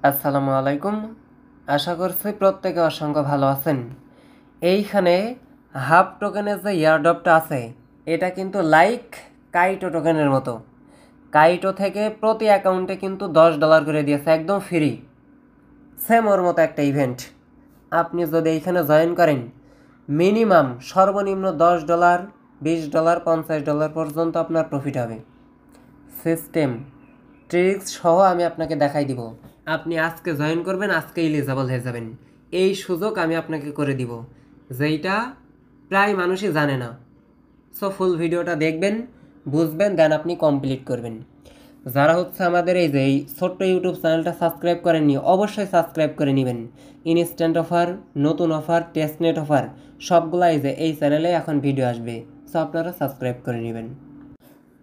আসসালামু আলাইকুম। আশা করছি প্রত্যেকে অসংখ্য ভালো আছেন। এইখানে হাফ টোকেনের যে ইয়ারড্রপটা আছে এটা কিন্তু লাইক কাইটো টোকেনের মতো। কাইটো থেকে প্রতি অ্যাকাউন্টে কিন্তু $10 করে দিয়েছে, একদম ফ্রি। সেম ওর মতো একটা ইভেন্ট। আপনি যদি এইখানে জয়েন করেন মিনিমাম সর্বনিম্ন $10, $20, $50 পর্যন্ত আপনার প্রফিট হবে। সিস্টেম ট্রিক্স সহ আমি আপনাকে দেখাই দিব। আপনি আজকে জয়েন করবেন, আজকে এলিজিবল হয়ে যাবেন। এই সুযোগ আমি আপনাকে করে দিব, যেইটা প্রায় মানুষই জানে না। সো ফুল ভিডিওটা দেখবেন, বুঝবেন, দেন আপনি কমপ্লিট করবেন। যারা আমাদের এই যে এই ছোট্ট ইউটিউব চ্যানেলটা সাবস্ক্রাইব করেননি, অবশ্যই সাবস্ক্রাইব করে নেবেন। ইনস্ট্যান্ট অফার, নতুন অফার, টেস্টনেট অফার সবগুলাই এই চ্যানেলে এখন ভিডিও আসবে। সো আপনারা সাবস্ক্রাইব করে নেবেন।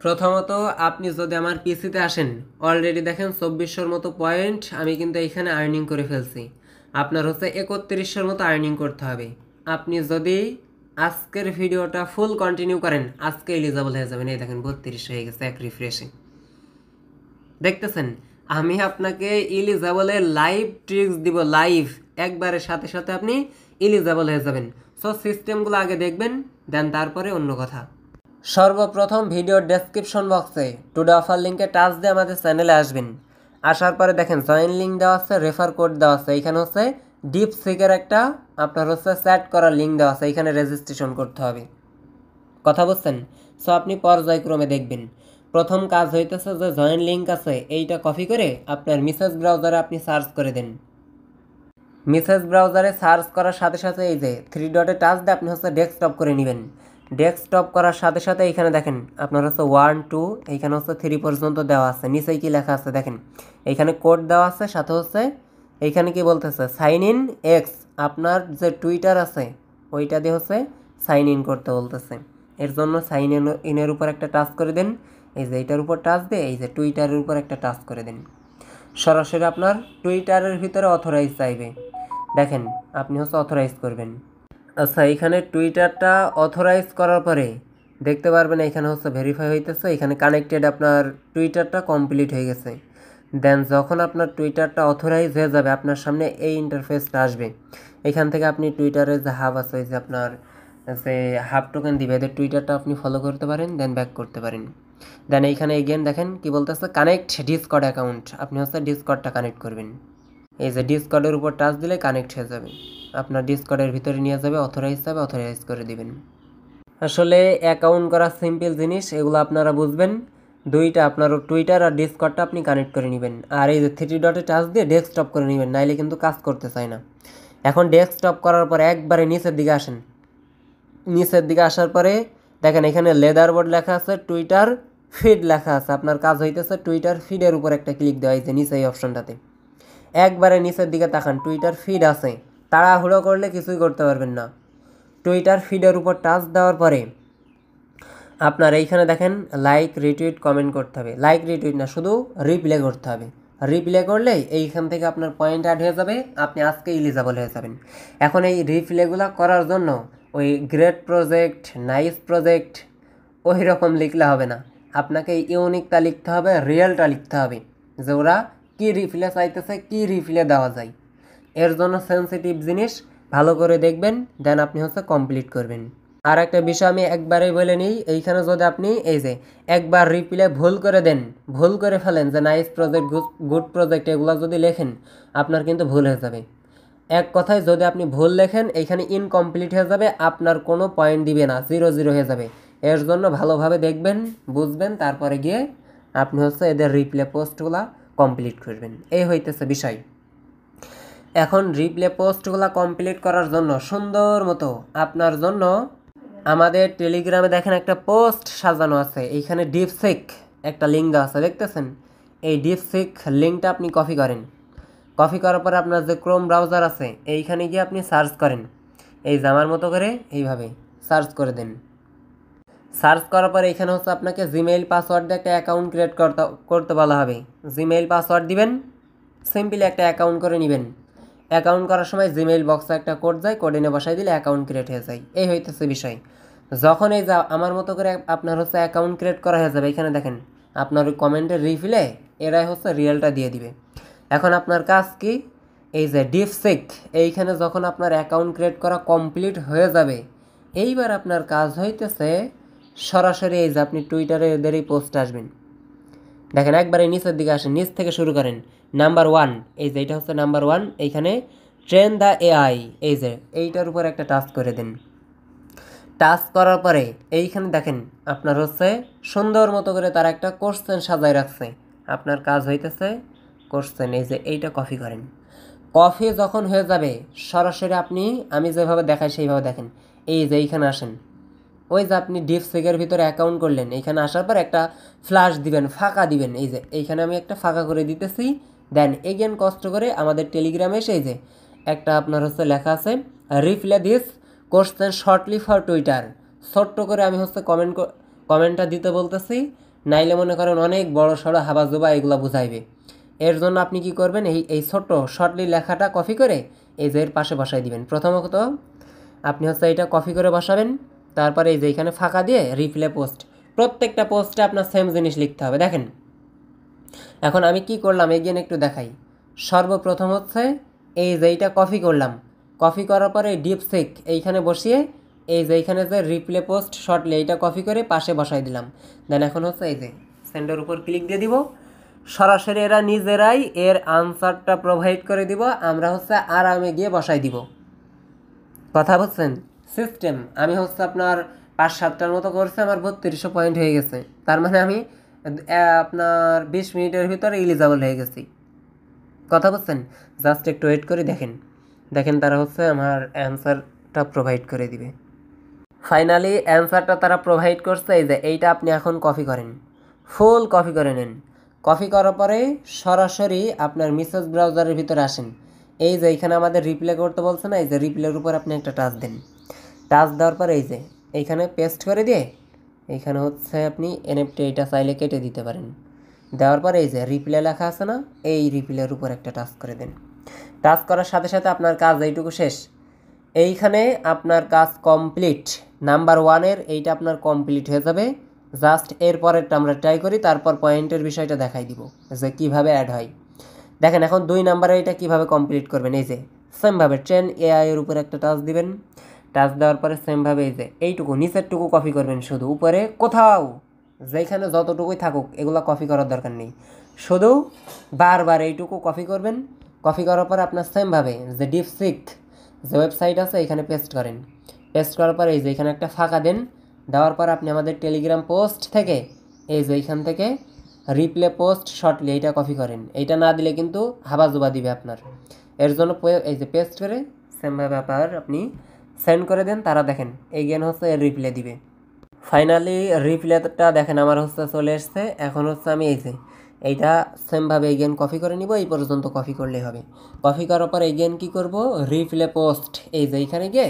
প্রথমত আপনি যদি আমার পিসিতে আসেন, অলরেডি দেখেন 2400-র মতো পয়েন্ট আমি কিন্তু এইখানে আর্নিং করে ফেলছি। আপনার 3100-র মতো আর্নিং করতে হবে। আপনি যদি আজকের ভিডিওটা ফুল কন্টিনিউ করেন আজকে এলিজিবল হয়ে যাবেন। এই দেখেন 32 হয়ে গেছে এক রিফ্রেশে। দেখতেছেন আমি আপনাকে এলিজিবলের লাইভ ট্রিক্স দিব, লাইভ একবারের সাথে সাথে আপনি এলিজিবল হয়ে যাবেন। সো সিস্টেমগুলো আগে দেখবেন, দেন তারপরে অন্য কথা। সর্বপ্রথম ভিডিওর ডেসক্রিপশন বক্সে টুডে অফার লিঙ্কে টাচ দিয়ে আমাদের চ্যানেলে আসবেন। আসার পরে দেখেন জয়েন লিঙ্ক দেওয়া আছে, রেফার কোড দেওয়া আছে। এইখানে ডিপসিকের একটা আপনার চ্যাট করার লিঙ্ক দেওয়া আছে, এইখানে রেজিস্ট্রেশন করতে হবে। কথা বুঝছেন? সো আপনি পর্যায়ক্রমে দেখবেন। প্রথম কাজ হইতেছে যে জয়েন লিঙ্ক আছে এইটা কপি করে আপনার মেসেজ ব্রাউজারে আপনি সার্চ করে দেন। মেসেজ ব্রাউজারে সার্চ করার সাথে সাথে এই যে 3 ডটে টাচ দিয়ে আপনি ডেস্কটপ করে নেবেন। ডেস্কটপ করার সাথে সাথে এইখানে দেখেন আপনার 1 2 এইখানে 3 পর্যন্ত দেওয়া আছে। নিচেই কি লেখা আছে দেখেন, এইখানে কোড দেওয়া আছে, সাথে এইখানে কি বলতেছে সাইন ইন এক্স। আপনার যে টুইটার আছে ওইটা দিয়ে সাইন ইন করতে বলতেছে। এর জন্য সাইন ইনের উপর একটা টাচ করে দেন। এই যে এইটার উপর টাচ দিয়ে এই যে টুইটারের উপর একটা টাচ করে দেন। সরাসরি আপনার টুইটারের ভিতরে অথরাইজ চাইবে। দেখেন আপনি অথরাইজ করবেন। আচ্ছা, এখানে টুইটারটা অথরাইজ করার পরে দেখতে পারবেন এখানে ভেরিফাই হইতেছে, এখানে কানেক্টেড, আপনার টুইটারটা কমপ্লিট হয়ে গেছে। দেন যখন আপনার টুইটারটা অথরাইজ হয়ে যাবে আপনার সামনে এই ইন্টারফেসটা আসবে। এখান থেকে আপনি টুইটারের যে হাব আছে, যে আপনার যে হাব টোকেন দিবে এদের টুইটারটা আপনি ফলো করতে পারেন, দেন ব্যাক করতে পারেন। দেন এইখানে এগেন দেখেন কি বলতেছে কানেক্ট ডিসকর্ড অ্যাকাউন্ট। আপনি ডিসকর্ডটা কানেক্ট করবেন। এই যে ডিসকর্ডের উপর টাচ দিলে কানেক্ট হয়ে যাবে, আপনার ডিসকর্ডের ভিতরে নিয়ে যাবে, অথরাইজ করে দিবেন। আসলে অ্যাকাউন্ট করা সিম্পল জিনিস, এগুলো আপনারা বুঝবেন। দুইটা আপনার টুইটার আর ডিসকর্ডটা আপনি কানেক্ট করে নেবেন, আর এই যে 3 ডটে টাচ দিয়ে ডেস্কটপ করে নেবেন, নাইলে কিন্তু কাজ করতে চায় না। এখন ডেস্কটপ করার পরে একবারে নিচের দিকে আসেন। নিচের দিকে আসার পরে দেখেন এখানে লেদার বোর্ড লেখা আছে, টুইটার ফিড লেখা আছে। আপনার কাজ হইতেছে টুইটার ফিডের উপর একটা ক্লিক দেওয়া হয়েছে নিচে এই অপশনটাতে। একবারে নিচের দিকে তাকান, টুইটার ফিড আছে, তাড়াহুড়ো করলে কিছুই করতে পারবেন না। টুইটার ফিডের উপর টাচ দেওয়ার পরে আপনার এইখানে দেখেন লাইক রিটুইট কমেন্ট করতে হবে। লাইক রিটুইট না, শুধু রিপ্লে করতে হবে। রিপ্লে করলেই এইখান থেকে আপনার পয়েন্ট অ্যাড হয়ে যাবে, আপনি আজকে এলিজিবল হয়ে যাবেন। এখন এই রিপ্লেগুলো করার জন্য ওই গ্রেট প্রজেক্ট, নাইস প্রজেক্ট ওই রকম লিখলে হবে না, আপনাকে ইউনিকটা লিখতে হবে, রিয়েলটা লিখতে হবে, যে ওরা কী রিপ্লে চাইতেছে, কী রিপ্লে দেওয়া যায়। এর জন্য সেন্সিটিভ জিনিস ভালো করে দেখবেন, দেন আপনি কমপ্লিট করবেন। আর একটা বিষয় আমি একবারেই বলে নিই, এইখানে যদি আপনি এই যে একবার রিপ্লে ভুল করে দেন, ভুল করে ফেলেন যে নাইস প্রজেক্ট, গুড প্রজেক্ট, এগুলো যদি লেখেন আপনার কিন্তু ভুল হয়ে যাবে। এক কথায় যদি আপনি ভুল লেখেন এইখানে ইনকমপ্লিট হয়ে যাবে, আপনার কোনো পয়েন্ট দিবে না, 0 হয়ে যাবে। এর জন্য ভালোভাবে দেখবেন, বুঝবেন, তারপরে গিয়ে আপনি এদের রিপ্লে পোস্টগুলো কমপ্লিট করবেন। এই হইতেছে বিষয়। এখন রিপ্লে পোস্টগুলো কমপ্লিট করার জন্য সুন্দর মতো আপনার জন্য আমাদের টেলিগ্রামে দেখেন একটা পোস্ট সাজানো আছে, এইখানে ডিপসিক একটা লিঙ্ক দেওয়া আছে, দেখতেছেন? এই ডিপসিক লিঙ্কটা আপনি কপি করেন। কপি করার পরে আপনার যে ক্রোম ব্রাউজার আছে এইখানে গিয়ে আপনি সার্চ করেন, এই জামার মতো করে এইভাবে সার্চ করে দেন। সার্চ করার পরে এখানে আপনাকে জিমেইল পাসওয়ার্ড দিয়ে একটা অ্যাকাউন্ট ক্রিয়েট করতে বলা হবে। জিমেইল পাসওয়ার্ড দিবেন, সিম্পলি একটা অ্যাকাউন্ট করে নেবেন। অ্যাকাউন্ট করার সময় জিমেইল বক্সে একটা কোড যায়, কোড এনে বসাই দিলে অ্যাকাউন্ট ক্রিয়েট হয়ে যায়। এই হইতেছে বিষয়। যখন এই আমার মতো করে আপনার অ্যাকাউন্ট ক্রিয়েট করা হয়ে যাবে, এখানে দেখেন আপনার ওই কমেন্টের রিফিলে এরাই রিয়েলটা দিয়ে দিবে। এখন আপনার কাজ কি, এই যে ডিপসিক এইখানে যখন আপনার অ্যাকাউন্ট ক্রিয়েট করা কমপ্লিট হয়ে যাবে, এইবার আপনার কাজ হইতেছে সরাসরি এই যে আপনি টুইটারে এদেরই পোস্ট আসবেন। দেখেন একবারে নিচের দিকে আসেন, নিচ থেকে শুরু করেন। নাম্বার 1, এই যে এটা হচ্ছে নাম্বার 1, এইখানে ট্রেন দ্য এআই, এই যে এইটার উপর একটা টাচ করে দিন। টাচ করার পরে এইখানে দেখেন আপনার হচ্ছে সুন্দর মতো করে তারা একটা কোশ্চেন সাজায় রাখছে। আপনার কাজ হইতেছে কোশ্চেন, এই যে এইটা কপি করেন। কপি যখন হয়ে যাবে সরাসরি আপনি আমি যেভাবে দেখাই সেইভাবে দেখেন, এই যে এইখানে আসেন। ওই যে আপনি ডিপসিকের ভিতরে অ্যাকাউন্ট করলেন, এইখানে আসার পর একটা ফ্ল্যাশ দিবেন, ফাঁকা দিবেন। এই যে এইখানে আমি একটা ফাঁকা করে দিতেছি। দেন এগেন কষ্ট করে আমাদের টেলিগ্রামে সেই যে একটা আপনার হচ্ছে লেখা আছে reply this question shortly for Twitter, ছোট্ট করে আমি হচ্ছে কমেন্টটা দিতে বলতেছি, নাইলে মনে করেন অনেক বড় সড়ো হাবাজোবা এগুলো বুঝাইবে। এর জন্য আপনি কি করবেন, এই ছোট্ট শর্টলি লেখাটা কপি করে এই যে এর পাশে বসাই দিবেন। প্রথমত আপনি হচ্ছে এটা কপি করে বসাবেন, তারপরে এই যে এখানে ফাঁকা দিয়ে রিপ্লে পোস্ট, প্রত্যেকটা পোস্টে আপনার সেম জিনিস লিখতে হবে। দেখেন এখন আমি কি করলাম এগেন একটু দেখাই। সর্বপ্রথম হচ্ছে এই যে এইটা কপি করলাম, কপি করার পরে ডিপসিক এইখানে বসিয়ে এই যে এইখানে যে রিপ্লে পোস্ট শর্টলি এইটা কপি করে পাশে বসাই দিলাম। দেন এখন হচ্ছে এই যে সেন্ডের উপর ক্লিক দিয়ে দিব, সরাসরি এরা নিজেরাই এর আনসারটা প্রোভাইড করে দিব, আমরা হচ্ছে আরামে গিয়ে বসাই দিব। কথা বলছেন সিস্টেম আমি হচ্ছে আপনার 5-7টার মতো করছে, আমার 3200 পয়েন্ট হয়ে গেছে। তার মানে আমি আপনার 20 মিনিটের ভিতরে এলিজিবল হয়ে গেছি। কথা বলছেন, জাস্ট একটু ওয়েট করে দেখেন। দেখেন তারা হচ্ছে আমার অ্যান্সারটা প্রোভাইড করে দিবে। ফাইনালি অ্যান্সারটা তারা প্রোভাইড করছে। এই যে এইটা আপনি এখন কপি করেন, ফুল কপি করে নেন। কপি করার পরে সরাসরি আপনার মেসেজ ব্রাউজারের ভিতরে আসেন। এই যে এইখানে আমাদের রিপ্লাই করতে বলছে না, এই যে রিপ্লাইয়ের উপর আপনি একটা টাচ দেন। টাচ দেওয়ার পরে এই যে এইখানে পেস্ট করে দিয়ে এইখানে হচ্ছে আপনি এনএফটি এইটা চাইলে কেটে দিতে পারেন। দেওয়ার পরে এই যে রিপ্লাই লেখা আছে না, এই রিপ্লাইয়ের উপর একটা টাচ করে দেন। টাচ করার সাথে সাথে আপনার কাজ এইটুকু শেষ। এইখানে আপনার কাজ কমপ্লিট। নাম্বার 1-এর এইটা আপনার কমপ্লিট হয়ে যাবে। জাস্ট এরপরেরটা আমরা ট্রাই করি, তারপর পয়েন্টের বিষয়টা দেখাই দিব যে কীভাবে অ্যাড হয়। দেখেন এখন 2 নাম্বারে এটা কীভাবে কমপ্লিট করবেন। এই যে সেমভাবে ট্রেন এআই এর উপরে একটা টাচ দিবেন। টাচ দেওয়ার পরে সেমভাবে এই যে এইটুকু নিচেরটুকু কপি করবেন, শুধু উপরে কোথাও যেখানে যতটুকুই থাকুক এগুলো কপি করার দরকার নেই, শুধু বারবার এইটুকু কপি করবেন। কপি করার পরে আপনার সেমভাবে যে ডিপসিক যে ওয়েবসাইট আছে এখানে পেস্ট করেন। পেস্ট করার পরে এই যে এখানে একটা ফাঁকা দেন। দেওয়ার পর আপনি আমাদের টেলিগ্রাম পোস্ট থেকে এই যে এইখান থেকে রিপ্লে পোস্ট শর্টলি এইটা কপি করেন। এইটা না দিলে কিন্তু হাবাজুবা দিবে আপনার। এর জন্য এই যে পেস্ট করে সেমভাবে আবার আপনি সেন্ড করে দেন, তারা দেখেন এই জ্ঞান হচ্ছে এর রিপ্লে দিবে। ফাইনালি রিপ্লেটা দেখেন আমার হচ্ছে চলে এসছে। এখন হচ্ছে আমি এই যে এইটা সেমভাবে এগেন কপি করে নিব, এই পর্যন্ত কপি করলেই হবে। কপি করার পর এগেন কি করব, রিপ্লে পোস্ট এই যে এইখানে গিয়ে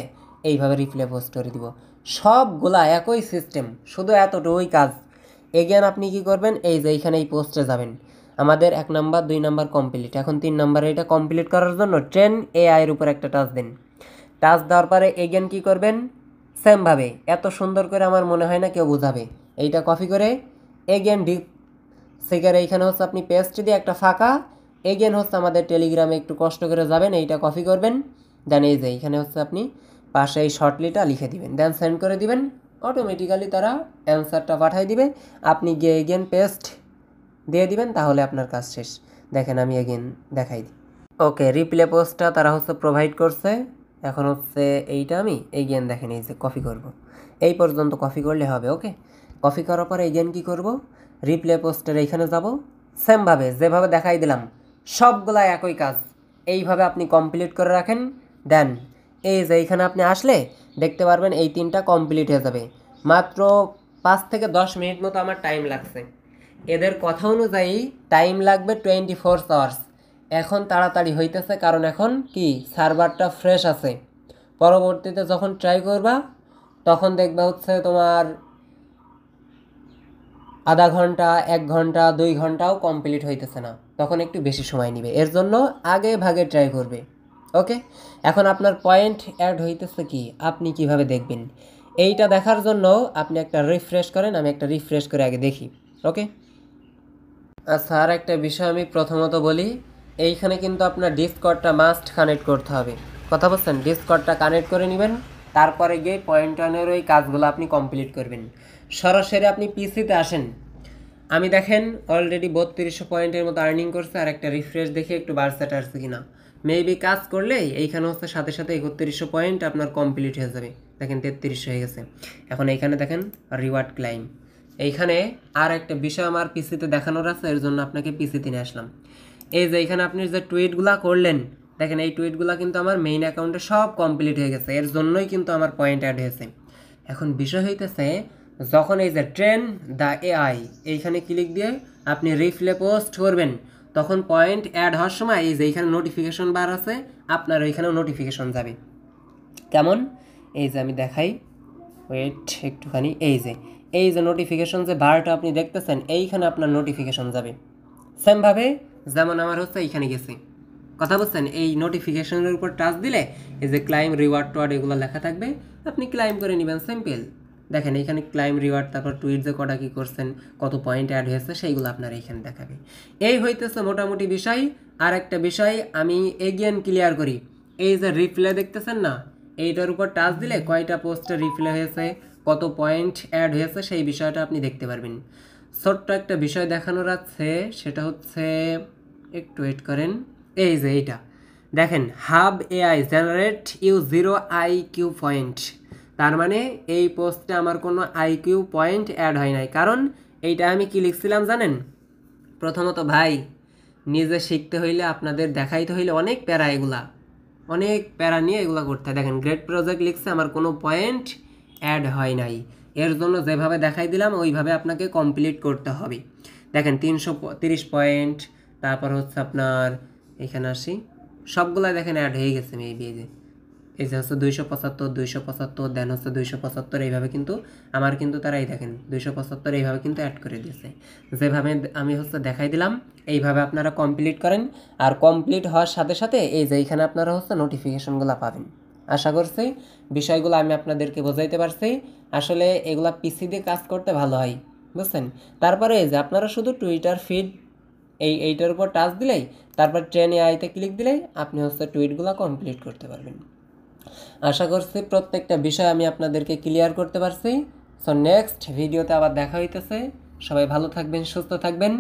এইভাবে রিপ্লে পোস্ট করে দিব। সবগুলা একই সিস্টেম, শুধু এতটুকুই কাজ। এগেন আপনি কি করবেন, এই যে এইখানে এই পোস্টে যাবেন। আমাদের 1 নাম্বার 2 নাম্বার কমপ্লিট, এখন 3 নাম্বারে এটা কমপ্লিট করার জন্য ট্রেন এআই এর উপর একটা টাচ দিন। টাচ দেওয়ার পরে এগেন কি করবেন, সেমভাবে এত সুন্দর করে আমার মনে হয় না কেউ বোঝাবে। এইটা কপি করে এগেন ডিপ সেকের এইখানে হচ্ছে আপনি পেস্ট দিয়ে একটা ফাঁকা, এগেন হচ্ছে আমাদের টেলিগ্রামে একটু কষ্ট করে যাবেন, এইটা কপি করবেন। দেন এই যে এইখানে হচ্ছে আপনি পাশে এই শর্টলিটা লিখে দিবেন, দেন সেন্ড করে দিবেন। অটোমেটিক্যালি তারা অ্যান্সারটা পাঠিয়ে দিবে। আপনি গিয়ে এগেন পেস্ট দিয়ে দিবেন, তাহলে আপনার কাজ শেষ। দেখেন আমি এগেন দেখাই দিই। ওকে, রিপ্লে পোস্টটা তারা হচ্ছে প্রোভাইড করছে। এখন হচ্ছে এইটা আমি এগেন দেখেন এই যে কপি করব, এই পর্যন্ত কপি করলে হবে। ওকে, কপি করার পরে এগেন কি করব, রিপ্লে পোস্টের এইখানে যাব। সেমভাবে যেভাবে দেখাই দিলাম সবগুলা একই কাজ, এইভাবে আপনি কমপ্লিট করে রাখেন। দেন এই যে এইখানে আপনি আসলে দেখতে পারবেন এই 3টা কমপ্লিট হয়ে যাবে। মাত্র 5 থেকে 10 মিনিট মতো আমার টাইম লাগছে। এদের কথা অনুযায়ী টাইম লাগবে 24 আওয়ার্স। এখন তাড়াতাড়ি হইতেছে, কারণ এখন কি সার্ভারটা ফ্রেশ আছে। পরবর্তীতে যখন ট্রাই করবা তখন দেখবা হচ্ছে তোমার আধা ঘন্টা, 1 ঘন্টা, 2 ঘন্টাও কমপ্লিট হইতেছে না, তখন একটু বেশি সময় নেবে। এর জন্য আগে ভাগে ট্রাই করবে। ওকে, এখন আপনার পয়েন্ট অ্যাড হইতেছে কি আপনি কিভাবে দেখবেন, এইটা দেখার জন্য আপনি একটা রিফ্রেশ করেন। আমি একটা রিফ্রেশ করে আগে দেখি। ওকে, আচ্ছা, আর একটা বিষয় আমি প্রথমত বলি, এইখানে কিন্তু আপনার ডিসকর্ডটা মাস্ট কানেক্ট করতে হবে, কথা বলছেন? ডিসকর্ডটা কানেক্ট করে নেবেন, তারপরে গিয়ে পয়েন্ট ওয়ানের ওই কাজগুলো আপনি কমপ্লিট করবেন। সরাসরি আপনি পিসিতে আসেন। আমি দেখেন অলরেডি 3200 পয়েন্টের মতো আর্নিং করছে, আর একটা রিফ্রেশ দেখে একটু বার্সেট আসছে কিনা। মেবি কাজ করলেই এইখানে হচ্ছে সাথে সাথে 3100 পয়েন্ট আপনার কমপ্লিট হয়ে যাবে। দেখেন 3300 হয়ে গেছে। এখন এইখানে দেখেন রিওয়ার্ড ক্লাইম। এইখানে আর একটা বিষয় আমার পিসিতে দেখানোর আছে, এর জন্য আপনাকে পিসিতে নিয়ে আসলাম। এই যে এইখানে আপনি যে টুইটগুলো করলেন, দেখেন এই টুইটগুলো কিন্তু আমার মেইন অ্যাকাউন্টে সব কমপ্লিট হয়ে গেছে, এর জন্যই কিন্তু আমার পয়েন্ট অ্যাড হয়েছে। এখন বিষয় হইতেছে, যখন এই যে ট্রেন দ্য এআই এইখানে ক্লিক দিয়ে আপনি রিপ্লে পোস্ট করবেন, তখন পয়েন্ট অ্যাড হওয়ার সময় এই যে এইখানে নোটিফিকেশন বার আছে, আপনার ওইখানেও নোটিফিকেশন যাবে। কেমন? এই যে আমি দেখাই, ওয়েট একটুখানি। এই যে নোটিফিকেশন যে বারটা আপনি দেখতেছেন, এইখানে আপনার নোটিফিকেশন যাবে সেমভাবে যেমন আমার হচ্ছে এইখানে গেছে, কথা বলছেন? এই নোটিফিকেশনের উপর টাচ দিলে এই যে ক্লাইম রিওয়ার্ড টোয়ার্ড এগুলো লেখা থাকবে, আপনি ক্লাইম করে নেবেন, সিম্পল। দেখেন এইখানে ক্লাইম রিওয়ার্ড, তারপর টুইট যে কটা কী করছেন, কত পয়েন্ট অ্যাড হয়েছে, সেইগুলো আপনার এইখানে দেখাবে। এই হইতেছে মোটামুটি বিষয়। আর একটা বিষয় আমি এগেন ক্লিয়ার করি, এই যে রিপ্লে দেখতেছেন না, এইটার উপর টাচ দিলে কয়টা পোস্টে রিপ্লে হয়েছে, কত পয়েন্ট অ্যাড হয়েছে, সেই বিষয়টা আপনি দেখতে পারবেন। ছোট্ট একটা বিষয় দেখানোর আছে, সেটা হচ্ছে, একটু ওয়েট করেন। এই যে এইটা দেখেন, হাব AI generate you 0 IQ point. তার মানে এই পোস্টে আমার কোনো IQ পয়েন্ট অ্যাড হয় নাই। কারণ এইটা আমি কি লিখছিলাম জানেন? প্রথমত ভাই, নিজে শিখতে হইলে, আপনাদের দেখাইতে হইলে অনেক প্যারা, এগুলা অনেক প্যারা নিয়ে এগুলো করতে হয়। দেখেন গ্রেট প্রজেক্ট লিখছে, আমার কোনো পয়েন্ট অ্যাড হয় নাই, এর জন্য যেভাবে দেখাই দিলাম ওইভাবে আপনাকে কমপ্লিট করতে হবে। দেখেন 330 পয়েন্ট, তারপর হচ্ছে আপনার এখানে আসি, সবগুলা দেখেন অ্যাড হয়ে গেছে মেবি। এই যে হচ্ছে 275 দেন হচ্ছে 275, এইভাবে কিন্তু আমার কিন্তু তারাই দেখেন 275 এইভাবে কিন্তু অ্যাড করে দিয়েছে। যেভাবে আমি হচ্ছে দেখাই দিলাম, এইভাবে আপনারা কমপ্লিট করেন। আর কমপ্লিট হওয়ার সাথে সাথে এই যে এইখানে আপনারা হচ্ছে নোটিফিকেশনগুলো পাবেন। আশা করছি বিষয়গুলো আমি আপনাদেরকে বোঝাইতে পারছি। আসলে এগুলা পিসি দিয়ে কাজ করতে ভালো হয়, বুঝছেন? তারপরে এই যে আপনারা শুধু টুইটার ফিড এইটার উপর টাচ দিলেই, তারপর ট্রেনে আইতে ক্লিক দিলেই আপনি হচ্ছে টুইটগুলো কমপ্লিট করতে পারবেন। আশা করছি প্রত্যেকটা বিষয় আমি আপনাদেরকে ক্লিয়ার করতে পারছি। সো নেক্সট ভিডিওতে আবার দেখা হইতেছে। সবাই ভালো থাকবেন, সুস্থ থাকবেন।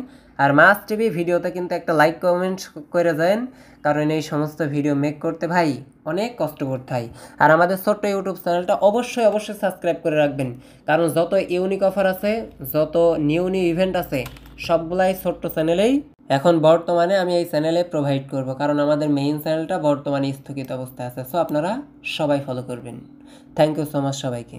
আর মাস টিভি ভিডিওতে কিন্তু একটা লাইক কমেন্ট করে যান, কারণ এই সমস্ত ভিডিও মেক করতে ভাই অনেক কষ্ট করতে হয়। আর আমাদের ছোট্ট ইউটিউব চ্যানেলটা অবশ্যই সাবস্ক্রাইব করে রাখবেন, কারণ যত ইউনিক অফার আছে, যত নিউ ইভেন্ট আছে, সবগুলাই ছোট্ট চ্যানেলেই এখন বর্তমানে আমি এই চ্যানেলে প্রোভাইড করব, কারণ আমাদের মেইন চ্যানেলটা বর্তমানে স্থগিত অবস্থায় আছে। সো আপনারা সবাই ফলো করবেন। থ্যাংক ইউ সো মাচ সবাইকে।